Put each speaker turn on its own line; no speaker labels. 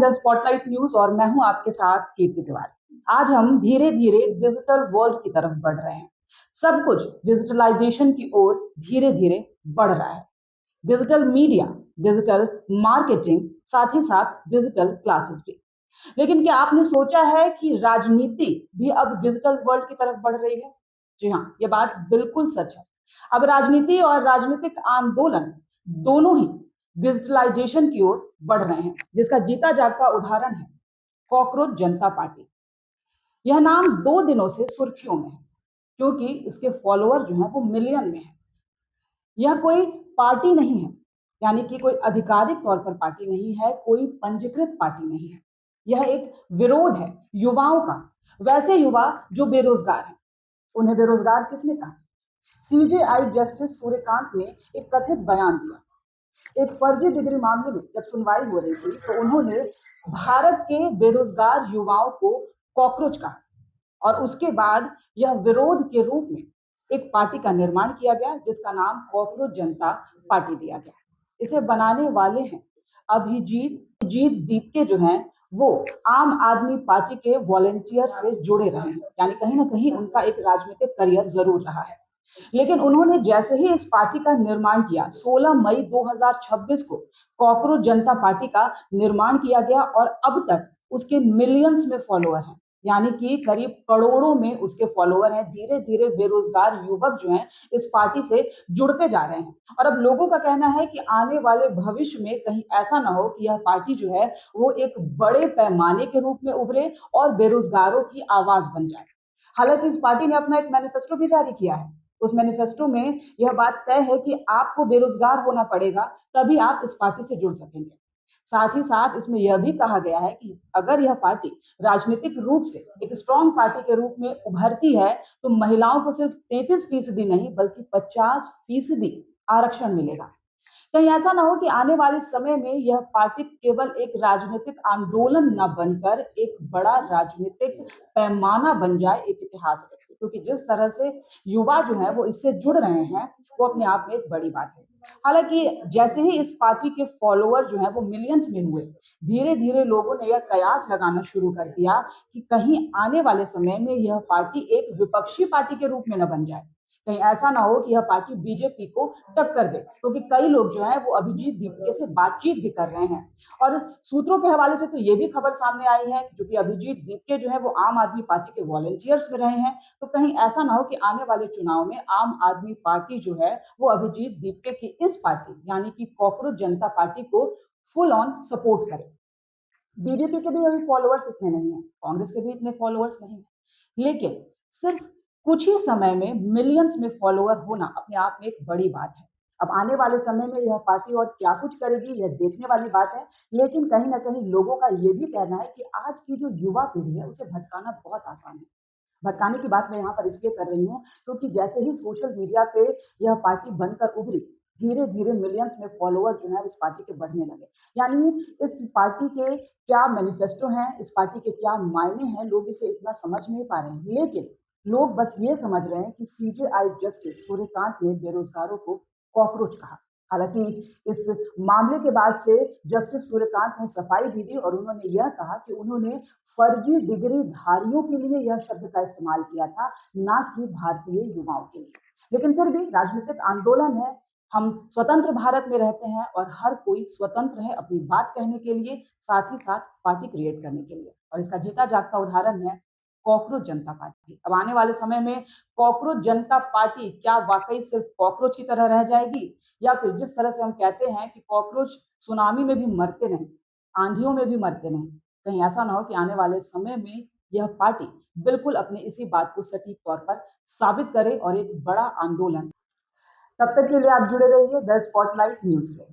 The spotlight news और मैं हूं आपके साथ कीर्ति तिवारी। आज हम धीरे धीरे डिजिटल वर्ल्ड की तरफ बढ़ रहे हैं। सब कुछ डिजिटलाइजेशन की ओर धीरे धीरे बढ़ रहा है। डिजिटल मीडिया, डिजिटल मार्केटिंग, साथ ही साथ डिजिटल क्लासेस भी। लेकिन क्या आपने सोचा है कि राजनीति भी अब डिजिटल वर्ल्ड की तरफ बढ़ रही है? जी हाँ, ये बात बिल्कुल सच है। अब राजनीति और राजनीतिक आंदोलन दोनों ही डिजिटलाइजेशन की ओर बढ़ रहे हैं, जिसका जीता जागता उदाहरण है कॉकरोच जनता पार्टी। यह नाम 2 दिनों से सुर्खियों में है, क्योंकि इसके फॉलोअर जो हैं वो मिलियन में है। यह कोई पार्टी नहीं है, यानी कि कोई आधिकारिक तौर पर पार्टी नहीं है, कोई पंजीकृत पार्टी नहीं है। यह एक विरोध है युवाओं का, वैसे युवा जो बेरोजगार हैं। उन्हें बेरोजगार किसने कहा? सीजेआई जस्टिस सूर्यकांत ने एक कथित बयान दिया। एक फर्जी डिग्री मामले में जब सुनवाई हो रही थी तो उन्होंने भारत के बेरोजगार युवाओं को कॉकरोच कहा और उसके बाद यह विरोध के रूप में एक पार्टी का निर्माण किया गया, जिसका नाम कॉकरोच जनता पार्टी दिया गया। इसे बनाने वाले हैं अभिजीत दीपके, जो हैं वो आम आदमी पार्टी के वॉलेंटियर से जुड़े रहे हैं, यानी कहीं ना कहीं उनका एक राजनीतिक करियर जरूर रहा है। लेकिन उन्होंने जैसे ही इस पार्टी का निर्माण किया, 16 मई 2026 को कॉकरोच जनता पार्टी का निर्माण किया गया और अब तक उसके मिलियंस में फॉलोअर हैं, यानी कि करीब करोड़ों में उसके फॉलोअर हैं। धीरे धीरे बेरोजगार युवक जो हैं इस पार्टी से जुड़ते जा रहे हैं और अब लोगों का कहना है कि आने वाले भविष्य में कहीं ऐसा ना हो कि यह पार्टी जो है वो एक बड़े पैमाने के रूप में उभरे और बेरोजगारों की आवाज बन जाए। हालांकि इस पार्टी ने अपना एक मैनिफेस्टो भी जारी किया है। उस मैनिफेस्टो में यह बात तय है कि आपको बेरोजगार होना पड़ेगा, तभी आप इस पार्टी से जुड़ सकेंगे। साथ ही साथ इसमें यह भी कहा गया है कि अगर यह पार्टी राजनीतिक रूप से एक स्ट्रॉन्ग पार्टी के रूप में उभरती है तो महिलाओं को सिर्फ 33% नहीं बल्कि 50% आरक्षण मिलेगा। कहीं ऐसा ना हो कि आने वाले समय में यह पार्टी केवल एक राजनीतिक आंदोलन न बनकर एक बड़ा राजनीतिक पैमाना बन जाए, एक इतिहास रचे। क्योंकि जिस तरह से युवा जो है वो इससे जुड़ रहे हैं वो अपने आप में एक बड़ी बात है। हालांकि जैसे ही इस पार्टी के फॉलोअर जो है वो मिलियंस में हुए, धीरे धीरे लोगों ने यह कयास लगाना शुरू कर दिया कि कहीं आने वाले समय में यह पार्टी एक विपक्षी पार्टी के रूप में न बन जाए। कहीं ऐसा ना हो कि यह पार्टी बीजेपी को टक्कर दे, क्योंकि कई लोग जो है वो अभिजीत दीपके से बातचीत भी कर रहे हैं। और सूत्रों के हवाले से तो ये भी खबर सामने आई है क्योंकि अभिजीत दीपके जो है वो आम आदमी पार्टी के वॉलेंटियर्स में रहे हैं, तो कहीं ऐसा ना हो कि आने वाले चुनाव में आम आदमी पार्टी जो है वो अभिजीत दीपके की इस पार्टी यानी कि कॉकरोच जनता पार्टी को फुल ऑन सपोर्ट करे। बीजेपी के भी अभी फॉलोअर्स इतने नहीं है, कांग्रेस के भी इतने फॉलोअर्स नहीं है, लेकिन सिर्फ कुछ ही समय में मिलियंस में फॉलोअर होना अपने आप में एक बड़ी बात है। अब आने वाले समय में यह पार्टी और क्या कुछ करेगी यह देखने वाली बात है। लेकिन कहीं ना कहीं लोगों का यह भी कहना है कि आज की जो युवा पीढ़ी है उसे भटकाना बहुत आसान है। भटकाने की बात मैं यहाँ पर इसलिए कर रही हूँ क्योंकि जैसे ही सोशल मीडिया पे यह पार्टी बनकर उभरी, धीरे धीरे मिलियंस में फॉलोअर जो है इस पार्टी के बढ़ने लगे। यानी इस पार्टी के क्या मैनिफेस्टो हैं, इस पार्टी के क्या मायने हैं, लोग इसे इतना समझ नहीं पा रहे हैं। लेकिन लोग बस ये समझ रहे हैं कि सीजेआई जस्टिस सूर्यकांत ने बेरोजगारों को कॉकरोच कहा। हालांकि इस मामले के बाद से जस्टिस सूर्यकांत ने सफाई भी दी और उन्होंने यह कहा कि उन्होंने फर्जी डिग्री धारियों के लिए यह शब्द का इस्तेमाल किया था, ना कि भारतीय युवाओं के लिए। लेकिन फिर भी राजनीतिक आंदोलन है, हम स्वतंत्र भारत में रहते हैं और हर कोई स्वतंत्र है अपनी बात कहने के लिए, साथ ही साथ पार्टी क्रिएट करने के लिए। और इसका जीता जागता उदाहरण है कॉकरोच जनता पार्टी। अब आने वाले समय में कॉकरोच जनता पार्टी क्या वाकई सिर्फ कॉकरोच की तरह रह जाएगी, या फिर जिस तरह से हम कहते हैं कि कॉकरोच सुनामी में भी मरते नहीं, आंधियों में भी मरते नहीं, कहीं ऐसा ना हो कि आने वाले समय में यह पार्टी बिल्कुल अपने इसी बात को सटीक तौर पर साबित करे और एक बड़ा आंदोलन। तब तक के लिए आप जुड़े रहिए द स्पॉटलाइट न्यूज से।